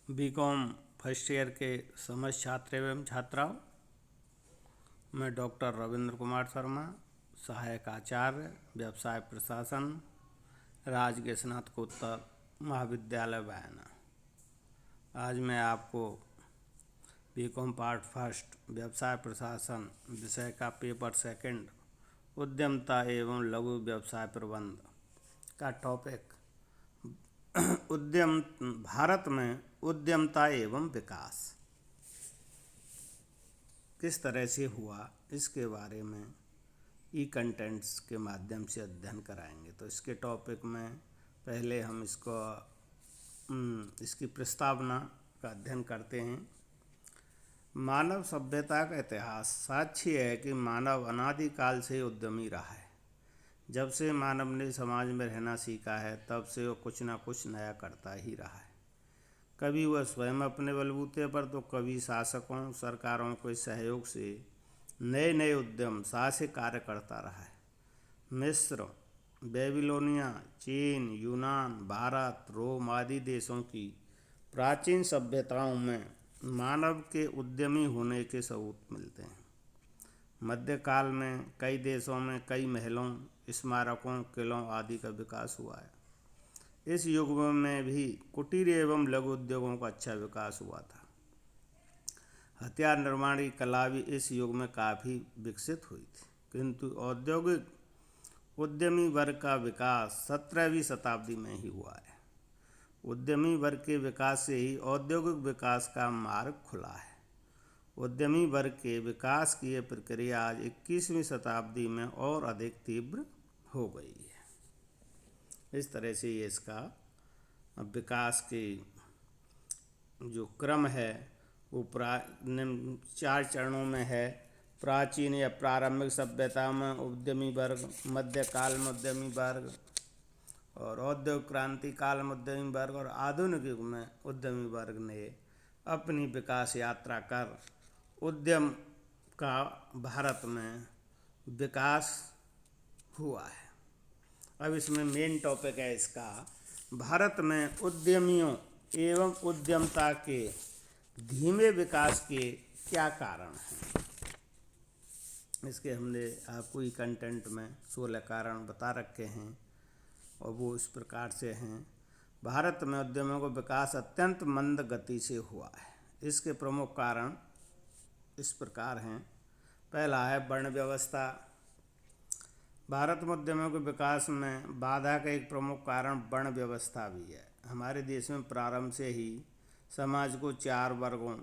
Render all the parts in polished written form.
BCom first year के समस्त छात्र एवं छात्राओं, मैं डॉक्टर रविंद्र कुमार शर्मा, सहायक आचार्य व्यवसाय प्रशासन, राजकीय स्नातकोत्तर महाविद्यालय बयाना। आज मैं आपको बीकॉम पार्ट फर्स्ट व्यवसाय प्रशासन विषय का पेपर सेकंड उद्यमता एवं लघु व्यवसाय प्रबंध का टॉपिक उद्यम भारत में उद्यमता एवं विकास किस तरह से हुआ, इसके बारे में ई कंटेंट्स के माध्यम से अध्ययन कराएंगे। तो इसके टॉपिक में पहले हम इसकी प्रस्तावना का अध्ययन करते हैं। मानव सभ्यता का इतिहास साक्ष्य है कि मानव अनादिकाल से उद्यमी रहा है। जब से मानव ने समाज में रहना सीखा है, तब से वो कुछ ना कुछ नया करता ही रहा है। कभी वह स्वयं अपने बलबूते पर, तो कभी शासकों सरकारों के सहयोग से नए नए उद्यम साहसिक कार्य करता रहा है। मिस्र, बेबीलोनिया, चीन, यूनान, भारत, रोम आदि देशों की प्राचीन सभ्यताओं में मानव के उद्यमी होने के सबूत मिलते हैं। मध्यकाल में कई देशों में कई महलों, स्मारकों, किलों आदि का विकास हुआ है। इस युग में भी कुटीर एवं लघु उद्योगों का अच्छा विकास हुआ था। हथियार निर्माण की कला भी इस युग में काफ़ी विकसित हुई थी, किंतु औद्योगिक उद्यमी वर्ग का विकास 17वीं शताब्दी में ही हुआ है। उद्यमी वर्ग के विकास से ही औद्योगिक विकास का मार्ग खुला है। उद्यमी वर्ग के विकास की यह प्रक्रिया आज 21वीं शताब्दी में और अधिक तीव्र हो गई है। इस तरह से ये इसका विकास के जो क्रम है वो 4 चरणों में है। प्राचीन या प्रारंभिक सभ्यता में उद्यमी वर्ग, मध्यकाल में उद्यमी वर्ग, और औद्योगिक क्रांति काल में उद्यमी वर्ग, और आधुनिक युग में उद्यमी वर्ग ने अपनी विकास यात्रा कर उद्यम का भारत में विकास हुआ है। अब इसमें मेन टॉपिक है इसका, भारत में उद्यमियों एवं उद्यमता के धीमे विकास के क्या कारण हैं। इसके हमने आपको ई कंटेंट में 16 कारण बता रखे हैं, और वो इस प्रकार से हैं। भारत में उद्यमों का विकास अत्यंत मंद गति से हुआ है। इसके प्रमुख कारण इस प्रकार हैं। पहला है वर्ण व्यवस्था। भारत में उद्यमों के विकास में बाधा का एक प्रमुख कारण वर्ण व्यवस्था भी है। हमारे देश में प्रारंभ से ही समाज को 4 वर्गों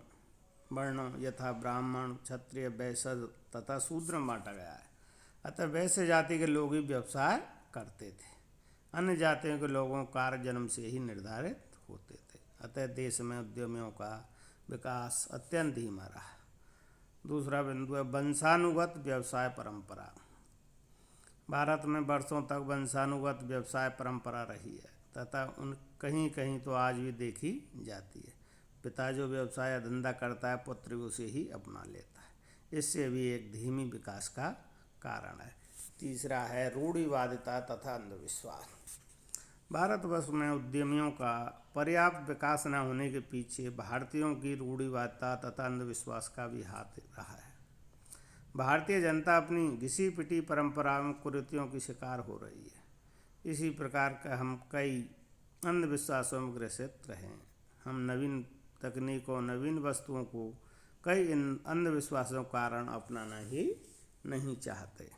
वर्णों यथा ब्राह्मण, क्षत्रिय, वैश्य तथा शूद्र में बांटा गया है। अतः वैश्य जाति के लोग ही व्यवसाय करते थे। अन्य जातियों के लोगों का कार्य जन्म से ही निर्धारित होते थे। अतः देश में उद्यमियों का विकास अत्यंत धीमा रहा। दूसरा बिंदु है वंशानुगत व्यवसाय परंपरा। भारत में वर्षों तक वंशानुगत व्यवसाय परंपरा रही है तथा उन कहीं कहीं तो आज भी देखी जाती है। पिता जो व्यवसाय या धंधा करता है, पुत्र उसे ही अपना लेता है। इससे भी एक धीमी विकास का कारण है। तीसरा है रूढ़िवादिता तथा अंधविश्वास। भारतवर्ष में उद्यमियों का पर्याप्त विकास न होने के पीछे भारतीयों की रूढ़िवादिता तथा अंधविश्वास का भी हाथ रहा है। भारतीय जनता अपनी घिसी पिटी परंपराओं कुरीतियों की शिकार हो रही है। इसी प्रकार का हम कई अंधविश्वासों में ग्रसित रहे। हम नवीन तकनीकों, नवीन वस्तुओं को कई इन अंधविश्वासों के कारण अपनाना ही नहीं चाहते।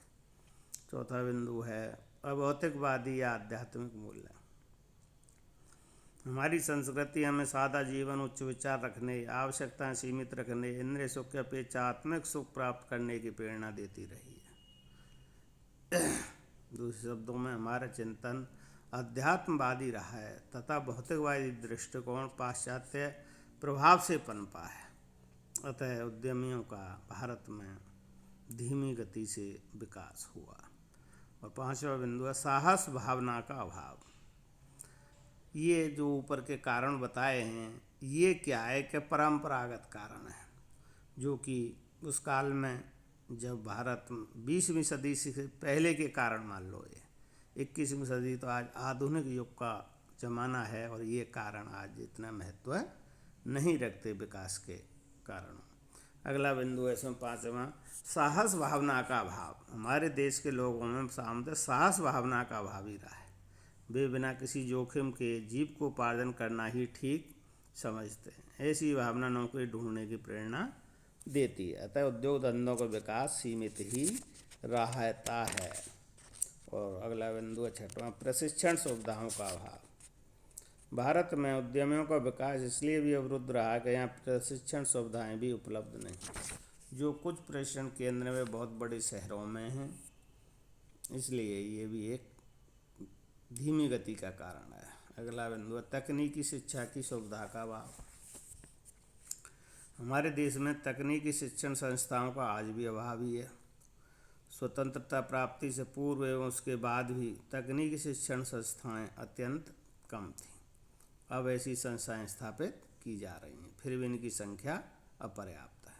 चौथा बिंदु है अभौतिकवादी या आध्यात्मिक मूल्य। हमारी संस्कृति हमें सादा जीवन, उच्च विचार रखने, आवश्यकताएं सीमित रखने, इंद्रिय सुख की अपेक्षा आत्मिक सुख प्राप्त करने की प्रेरणा देती रही है। दूसरे शब्दों में हमारा चिंतन अध्यात्मवादी रहा है तथा भौतिकवादी दृष्टिकोण पाश्चात्य प्रभाव से पनपा है। अतः उद्यमियों का भारत में धीमी गति से विकास हुआ। और 5वां बिंदु है साहस भावना का अभाव। ये जो ऊपर के कारण बताए हैं, ये क्या है कि परंपरागत कारण है, जो कि उस काल में जब भारत 20वीं सदी से पहले के कारण मान लो, ये 21वीं सदी तो आज आधुनिक युग का ज़माना है, और ये कारण आज इतना महत्व नहीं रखते विकास के कारण। अगला बिंदु है इसमें पाँचवा, साहस भावना का अभाव। हमारे देश के लोगों में सामने साहस भावना का अभाव ही रहा है। वे बिना किसी जोखिम के जीविकोपार्जन करना ही ठीक समझते हैं। ऐसी भावना नौकरी ढूंढने की प्रेरणा देती है। अतः उद्योग धंधों का विकास सीमित ही रहता है। और अगला बिंदु है छठवां, प्रशिक्षण सुविधाओं का अभाव। भारत में उद्यमियों का विकास इसलिए भी अवरुद्ध रहा कि यहाँ प्रशिक्षण सुविधाएं भी उपलब्ध नहीं। जो कुछ प्रशिक्षण केंद्र में बहुत बड़े शहरों में हैं, इसलिए ये भी एक धीमी गति का कारण है। अगला बिंदु है तकनीकी शिक्षा की सुविधा का अभाव। हमारे देश में तकनीकी शिक्षण संस्थाओं का आज भी अभाव ही है। स्वतंत्रता प्राप्ति से पूर्व एवं उसके बाद भी तकनीकी शिक्षण संस्थाएं अत्यंत कम थीं। अब ऐसी संस्थाएं स्थापित की जा रही हैं, फिर भी इनकी संख्या अपर्याप्त है।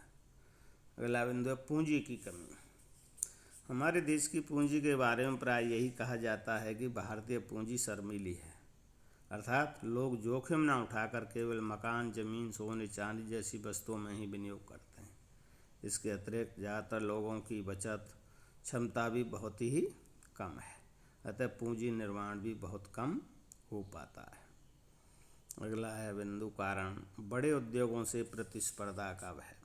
अगला बिंदु है पूंजी की कमी। हमारे देश की पूंजी के बारे में प्राय यही कहा जाता है कि भारतीय पूंजी शर्मीली है, अर्थात लोग जोखिम न उठाकर केवल मकान, जमीन, सोने, चांदी जैसी वस्तुओं में ही विनियोग करते हैं। इसके अतिरिक्त ज़्यादातर लोगों की बचत क्षमता भी बहुत ही कम है, अतः पूंजी निर्माण भी बहुत कम हो पाता है। अगला है बिंदु कारण, बड़े उद्योगों से प्रतिस्पर्धा का भय।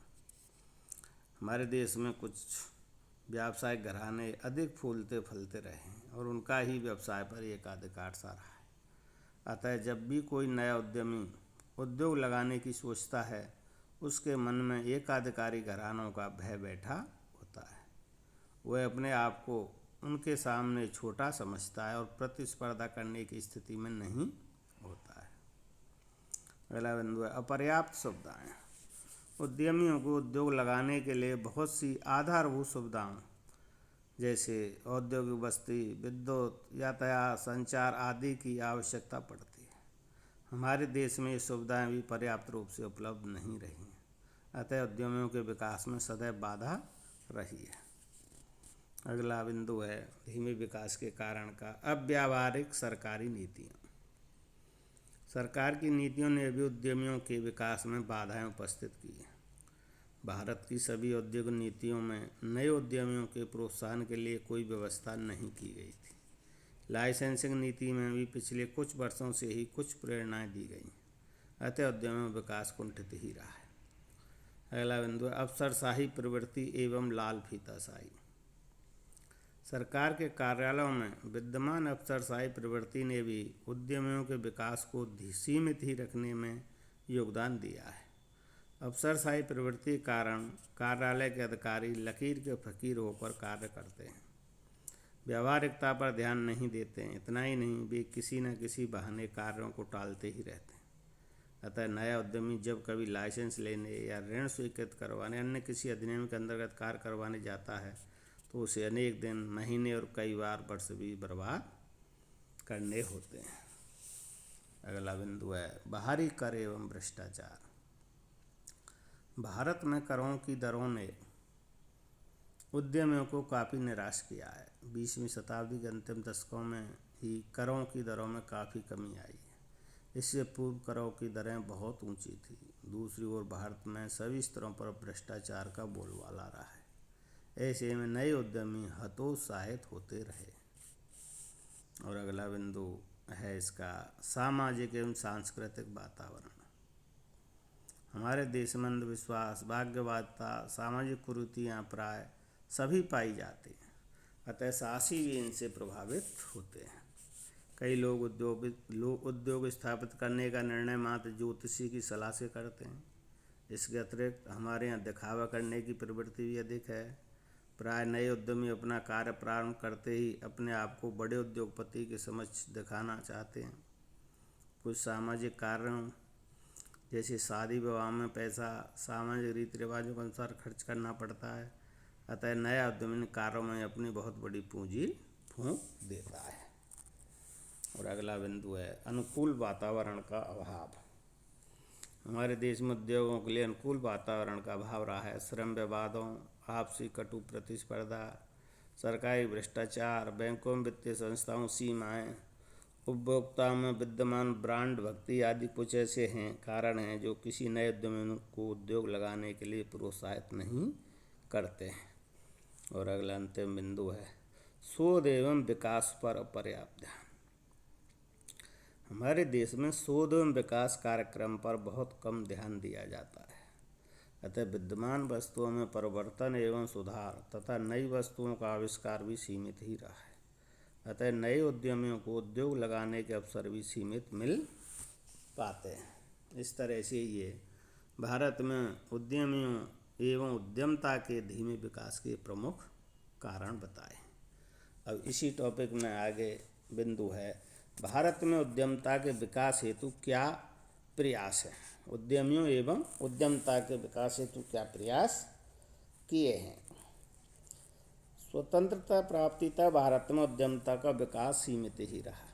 हमारे देश में कुछ व्यावसायिक घराने अधिक फूलते फलते रहे हैं और उनका ही व्यवसाय पर एकाधिकार सा रहा है। अतः जब भी कोई नया उद्यमी उद्योग लगाने की सोचता है, उसके मन में एकाधिकारी घरानों का भय बैठा होता है। वह अपने आप को उनके सामने छोटा समझता है और प्रतिस्पर्धा करने की स्थिति में नहीं होता है। अगला बिंदु है अपर्याप्त सुविधाएं। उद्यमियों को उद्योग लगाने के लिए बहुत सी आधारभूत सुविधाओं जैसे औद्योगिक बस्ती, विद्युत, यातायात, संचार आदि की आवश्यकता पड़ती है। हमारे देश में ये सुविधाएं भी पर्याप्त रूप से उपलब्ध नहीं रही हैं, अतः उद्यमियों के विकास में सदैव बाधा रही है। अगला बिंदु है धीमे विकास के कारण का अव्यावहारिक सरकारी नीतियाँ। सरकार की नीतियों ने भी उद्यमियों के विकास में बाधाएं उपस्थित की हैं। भारत की सभी औद्योगिक नीतियों में नए उद्यमियों के प्रोत्साहन के लिए कोई व्यवस्था नहीं की गई थी। लाइसेंसिंग नीति में भी पिछले कुछ वर्षों से ही कुछ प्रेरणाएं दी गई, अतः उद्यमियों में विकास कुंठित ही रहा है। अगला बिंदु है अफसरशाही प्रवृत्ति एवं लाल फीताशाही। सरकार के कार्यालयों में विद्यमान अफसरशाही प्रवृत्ति ने भी उद्यमियों के विकास को सीमित ही रखने में योगदान दिया है। अफसरशाही प्रवृत्ति के कारण कार्यालय के अधिकारी लकीर के फकीर होकर कार्य करते हैं, व्यावहारिकता पर ध्यान नहीं देते हैं। इतना ही नहीं, वे किसी न किसी बहाने कार्यों को टालते ही रहते हैं। अतः नया उद्यमी जब कभी लाइसेंस लेने या ऋण स्वीकृत करवाने अन्य किसी अधिनियम के अंतर्गत कार्य करवाने जाता है तो उसे अनेक दिन, महीने और कई बार वर्ष भी बर्बाद करने होते हैं। अगला बिंदु है बाहरी कर एवं भ्रष्टाचार। भारत में करों की दरों ने उद्यमियों को काफ़ी निराश किया है। 20वीं शताब्दी के अंतिम दशकों में ही करों की दरों में काफ़ी कमी आई है। इससे पूर्व करों की दरें बहुत ऊंची थी। दूसरी ओर भारत में सभी स्तरों पर भ्रष्टाचार का बोलबाला रहा है। ऐसे में नए उद्यमी हतोत्साहित होते रहे। और अगला बिंदु है इसका सामाजिक एवं सांस्कृतिक वातावरण। हमारे देश में अंधविश्वास, भाग्यवादिता, सामाजिक कुरीतियाँ प्राय सभी पाई जाती हैं, अतः साहसी भी इनसे प्रभावित होते हैं। कई लोग उद्योग स्थापित करने का निर्णय मात्र ज्योतिषी की सलाह से करते हैं। इसके अतिरिक्त हमारे यहाँ दिखावा करने की प्रवृत्ति भी अधिक है। प्राय नए उद्यमी अपना कार्य प्रारंभ करते ही अपने आप को बड़े उद्योगपति के समक्ष दिखाना चाहते हैं। कुछ सामाजिक कारणों जैसे शादी विवाह में पैसा सामाजिक रीति रिवाजों के अनुसार खर्च करना पड़ता है, अतः नया उद्यमी कार्यों में अपनी बहुत बड़ी पूंजी फूंक देता है। और अगला बिंदु है अनुकूल वातावरण का अभाव। हमारे देश में उद्योगों के लिए अनुकूल वातावरण का अभाव रहा है। श्रम विवादों, आपसी कटु प्रतिस्पर्धा, सरकारी भ्रष्टाचार, बैंकों में वित्तीय संस्थाओं सीमाएँ उपभोक्ताओं में विद्यमान ब्रांड भक्ति आदि कुछ ऐसे हैं कारण हैं जो किसी नए उद्यमी को उद्योग लगाने के लिए प्रोत्साहित नहीं करते हैं। और अगला अंतिम बिंदु है शोध एवं विकास पर अपर्याप्त ध्यान। हमारे देश में शोध एवं विकास कार्यक्रम पर बहुत कम ध्यान दिया जाता है, अतः विद्यमान वस्तुओं में परिवर्तन एवं सुधार तथा नई वस्तुओं का आविष्कार भी सीमित ही रहा है। अतः नए उद्यमियों को उद्योग लगाने के अवसर भी सीमित मिल पाते हैं। इस तरह से ये भारत में उद्यमियों एवं उद्यमता के धीमे विकास के प्रमुख कारण बताए। अब इसी टॉपिक में आगे बिंदु है भारत में उद्यमता के विकास हेतु क्या प्रयास है। उद्यमियों एवं उद्यमता के विकास हेतु क्या प्रयास किए हैं। स्वतंत्रता प्राप्ति तक भारत में उद्यमता का विकास सीमित ही रहा।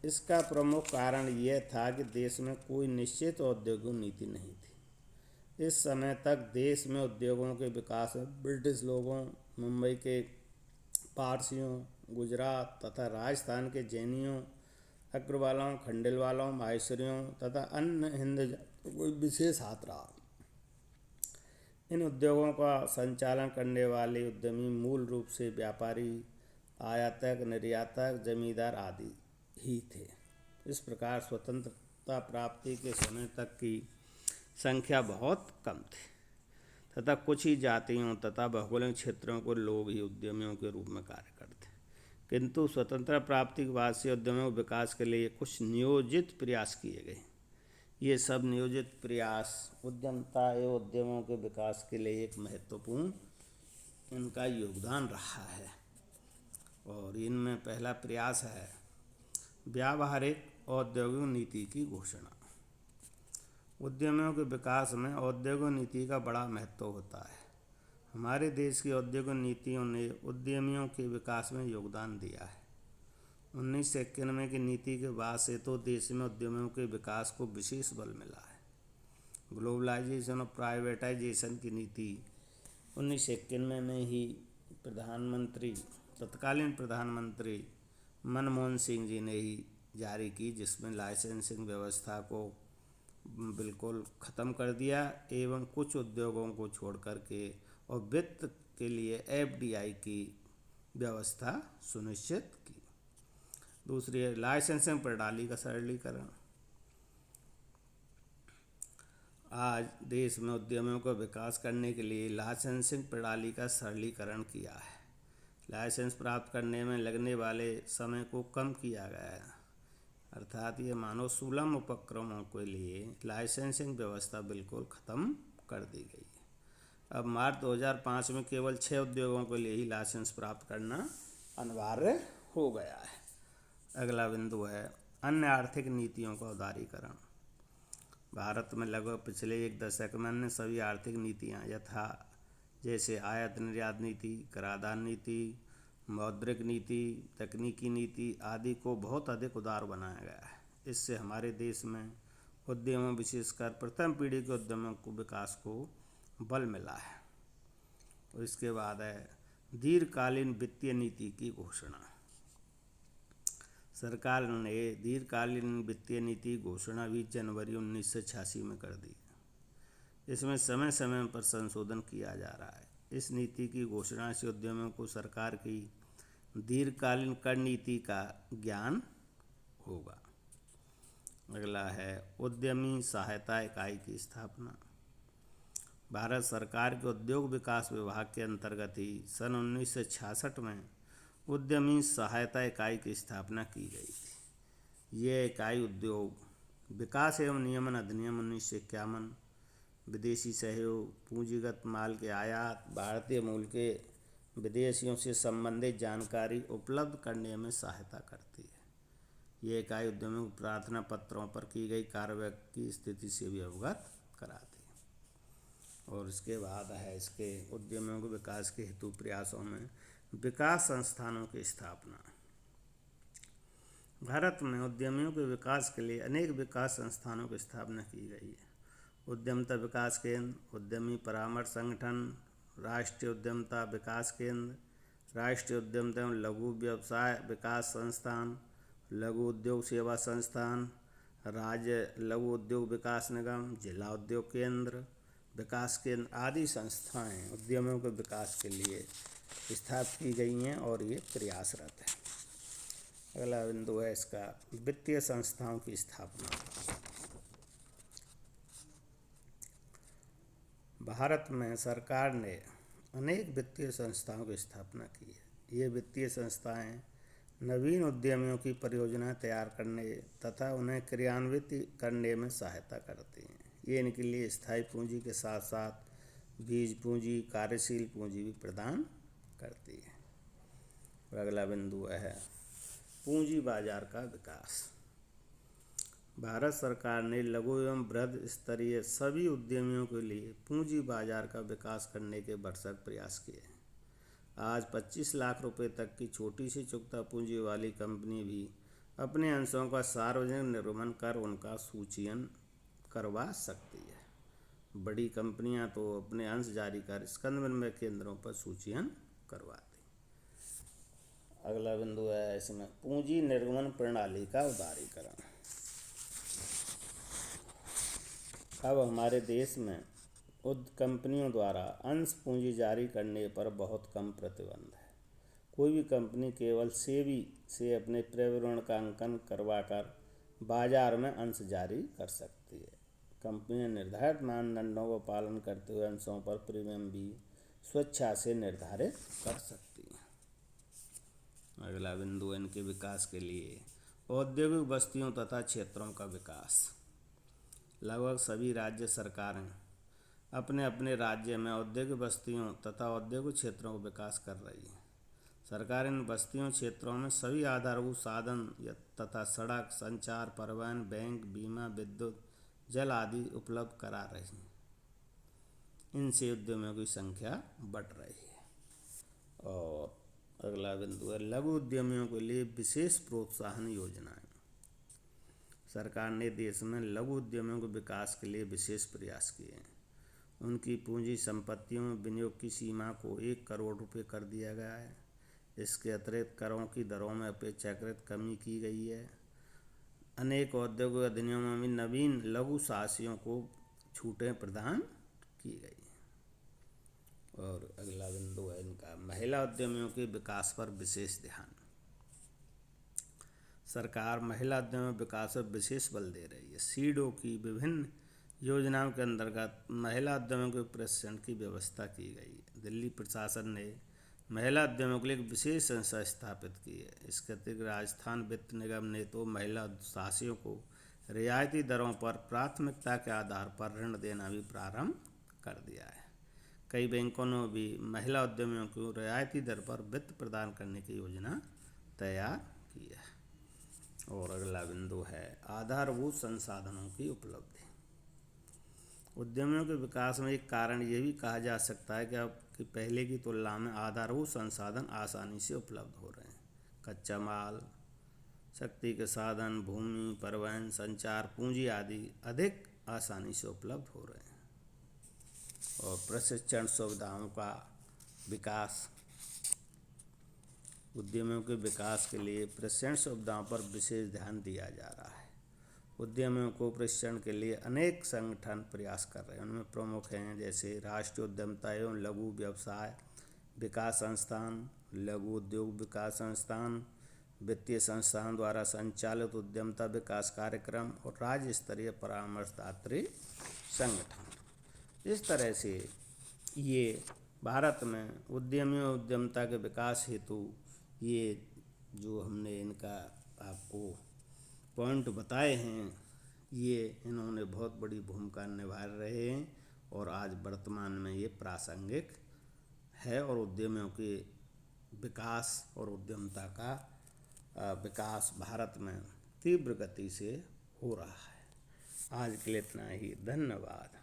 इसका प्रमुख कारण यह था कि देश में कोई निश्चित औद्योगिक नीति नहीं थी। इस समय तक देश में उद्योगों के विकास में ब्रिटिश लोगों, मुंबई के पारसियों, गुजरात तथा राजस्थान के जैनियों, अग्रवालों, खंडेलवालों, माहेश्वरियों तथा अन्य हिंद कोई विशेष हाथ रहा। इन उद्योगों का संचालन करने वाले उद्यमी मूल रूप से व्यापारी, आयातक, निर्यातक, जमींदार आदि ही थे। इस प्रकार स्वतंत्रता प्राप्ति के समय तक की संख्या बहुत कम थी तथा कुछ ही जातियों तथा भौगोलिक क्षेत्रों को लोग ही उद्यमियों के रूप में कार्य करते। किंतु स्वतंत्रता प्राप्ति के बाद से उद्यमों के विकास के लिए कुछ नियोजित प्रयास किए गए। ये सब नियोजित प्रयास उद्यमता एवं उद्यमों के विकास के लिए एक महत्वपूर्ण इनका योगदान रहा है। और इनमें पहला प्रयास है व्यावहारिक औद्योगिक नीति की घोषणा। उद्यमियों के विकास में औद्योगिक नीति का बड़ा महत्व होता है। हमारे देश की औद्योगिक नीतियों ने उद्यमियों के विकास में योगदान दिया है। 1991 की नीति के बाद से तो देश में उद्यमियों के विकास को विशेष बल मिला है। ग्लोबलाइजेशन और प्राइवेटाइजेशन की नीति 1991 में ही तत्कालीन प्रधानमंत्री मनमोहन सिंह जी ने ही जारी की, जिसमें लाइसेंसिंग व्यवस्था को बिल्कुल ख़त्म कर दिया एवं कुछ उद्योगों को छोड़ कर के और वित्त के लिए एफडीआई की व्यवस्था सुनिश्चित की। दूसरी है लाइसेंसिंग प्रणाली का सरलीकरण। आज देश में उद्यमियों का विकास करने के लिए लाइसेंसिंग प्रणाली का सरलीकरण किया है। लाइसेंस प्राप्त करने में लगने वाले समय को कम किया गया है, अर्थात ये मानव सुलभ उपक्रमों के लिए लाइसेंसिंग व्यवस्था बिल्कुल ख़त्म कर दी गई है। अब मार्च 2005 में केवल 6 उद्योगों के लिए ही लाइसेंस प्राप्त करना अनिवार्य हो गया है। अगला बिंदु है अन्य आर्थिक नीतियों का उदारीकरण। भारत में लगभग पिछले एक दशक में अन्य सभी आर्थिक नीतियाँ यथा जैसे आयात निर्यात नीति, कराधान नीति, मौद्रिक नीति, तकनीकी नीति आदि को बहुत अधिक उदार बनाया गया है। इससे हमारे देश में उद्यमों विशेषकर प्रथम पीढ़ी के उद्यमों को विकास को बल मिला है। और इसके बाद है दीर्घकालीन वित्तीय नीति की घोषणा। सरकार ने दीर्घकालीन वित्तीय नीति घोषणा 20 जनवरी 1986 में कर दी। इसमें समय समय पर संशोधन किया जा रहा है। इस नीति की घोषणा से उद्यमियों को सरकार की दीर्घकालीन कर नीति का ज्ञान होगा। अगला है उद्यमी सहायता इकाई की स्थापना। भारत सरकार के उद्योग विकास विभाग के अंतर्गत ही सन 1966 में उद्यमी सहायता इकाई की स्थापना की गई थी। ये इकाई उद्योग विकास एवं नियमन अधिनियम 1951, विदेशी सहयोग, पूंजीगत माल के आयात, भारतीय मूल के विदेशियों से संबंधित जानकारी उपलब्ध करने में सहायता करती है। ये इकाई उद्यमियों को प्रार्थना पत्रों पर की गई कार्रवाई की स्थिति से भी अवगत कराती है। और इसके बाद है इसके उद्यमियों के विकास के हेतु प्रयासों में विकास संस्थानों की स्थापना। भारत में उद्यमियों के विकास के लिए अनेक विकास संस्थानों की स्थापना की गई है। उद्यमता विकास केंद्र, उद्यमी परामर्श संगठन, राष्ट्रीय उद्यमता विकास केंद्र, राष्ट्रीय उद्यमता एवं लघु व्यवसाय विकास संस्थान, लघु उद्योग सेवा संस्थान, राज्य लघु उद्योग विकास निगम, जिला उद्योग केंद्र, विकास केंद्र आदि संस्थाएं उद्यमियों के विकास के लिए स्थापित की गई हैं और ये प्रयासरत है। अगला बिंदु है इसका वित्तीय संस्थाओं की स्थापना। भारत में सरकार ने अनेक वित्तीय संस्थाओं की स्थापना की है। ये वित्तीय संस्थाएं नवीन उद्यमियों की परियोजनाएं तैयार करने तथा उन्हें क्रियान्वित करने में सहायता करती हैं। ये इनके लिए स्थायी पूंजी के साथ साथ बीज पूंजी, कार्यशील पूंजी भी प्रदान करती है। और अगला बिंदु है पूंजी बाजार का विकास। भारत सरकार ने लघु एवं बृहद स्तरीय सभी उद्यमियों के लिए पूंजी बाजार का विकास करने के भरसक प्रयास किए हैं। आज 25 लाख रुपए तक की छोटी सी चुकता पूंजी वाली कंपनी भी अपने अंशों का सार्वजनिक निर्गमन कर उनका सूचीकरण करवा सकती है। बड़ी कंपनियां तो अपने अंश जारी कर स्कंद विनिमय केंद्रों पर सूचीकरण करवाती। अगला बिंदु है इसमें पूंजी निर्गमन प्रणाली का उदारीकरण। अब हमारे देश में कंपनियों द्वारा अंश पूंजी जारी करने पर बहुत कम प्रतिबंध है। कोई भी कंपनी केवल सेबी से अपने प्रविवरण का अंकन करवाकर बाजार में अंश जारी कर सकती है। कंपनियां निर्धारित मानदंडों का पालन करते हुए अंशों पर प्रीमियम भी स्वेच्छा से निर्धारित कर सकती है। अगला बिंदु इनके विकास के लिए औद्योगिक बस्तियों तथा क्षेत्रों का विकास। लगभग सभी राज्य सरकारें अपने अपने राज्य में औद्योगिक बस्तियों तथा औद्योगिक क्षेत्रों का विकास कर रही है। सरकार इन बस्तियों क्षेत्रों में सभी आधारभूत साधन तथा सड़क, संचार, परिवहन, बैंक, बीमा, विद्युत, जल आदि उपलब्ध करा रही है। इनसे उद्यमियों की संख्या बढ़ रही है। और अगला बिंदु है लघु उद्यमियों के लिए विशेष प्रोत्साहन योजनाएं। सरकार ने देश में लघु उद्यमियों के विकास के लिए विशेष प्रयास किए हैं। उनकी पूंजी संपत्तियों में विनियोग की सीमा को 1 करोड़ रुपए कर दिया गया है। इसके अतिरिक्त करों की दरों में अपेक्षाकृत कमी की गई है। अनेक औद्योगिक अधिनियमों में नवीन लघु साहसियों को छूटें प्रदान की गई हैं। और अगला बिंदु है इनका महिला उद्यमियों के विकास पर विशेष ध्यान। सरकार महिला उद्यमियों के विकास पर विशेष बल दे रही है। सीडो की विभिन्न योजनाओं के अंतर्गत महिला उद्यमियों के प्रशिक्षण की व्यवस्था की गई है। दिल्ली प्रशासन ने महिला उद्यमियों के लिए एक विशेष संस्था स्थापित की है। इसके अतिरिक्त राजस्थान वित्त निगम ने तो महिला साहसियों को रियायती दरों पर प्राथमिकता के आधार पर ऋण देना भी प्रारंभ कर दिया है। कई बैंकों ने भी महिला उद्यमियों को रियायती दर पर वित्त प्रदान करने की योजना तैयार की है। और अगला बिंदु है आधारभूत संसाधनों की उपलब्धि। उद्यमियों के विकास में एक कारण ये भी कहा जा सकता है कि पहले की तुलना में आधारभूत संसाधन आसानी से उपलब्ध हो रहे हैं। कच्चा माल, शक्ति के साधन, भूमि, परिवहन, संचार, पूंजी आदि अधिक आसानी से उपलब्ध हो रहे हैं। और प्रशिक्षण सुविधाओं का विकास। उद्यमियों के विकास के लिए प्रशिक्षण सुविधाओं पर विशेष ध्यान दिया जा रहा है। उद्यमियों को प्रशिक्षण के लिए अनेक संगठन प्रयास कर रहे हैं। उनमें प्रमुख हैं जैसे राष्ट्रीय उद्यमिता एवं लघु व्यवसाय विकास संस्थान, लघु उद्योग विकास संस्थान, वित्तीय संस्थान द्वारा संचालित उद्यमिता विकास कार्यक्रम और राज्य स्तरीय परामर्शदात्री संगठन। इस तरह से ये भारत में उद्यमियों उद्यमिता के विकास हेतु ये जो हमने इनका आपको पॉइंट बताए हैं ये इन्होंने बहुत बड़ी भूमिका निभा रहे हैं और आज वर्तमान में ये प्रासंगिक है और उद्यमियों के विकास और उद्यमिता का विकास भारत में तीव्र गति से हो रहा है। आज के लिए इतना ही। धन्यवाद।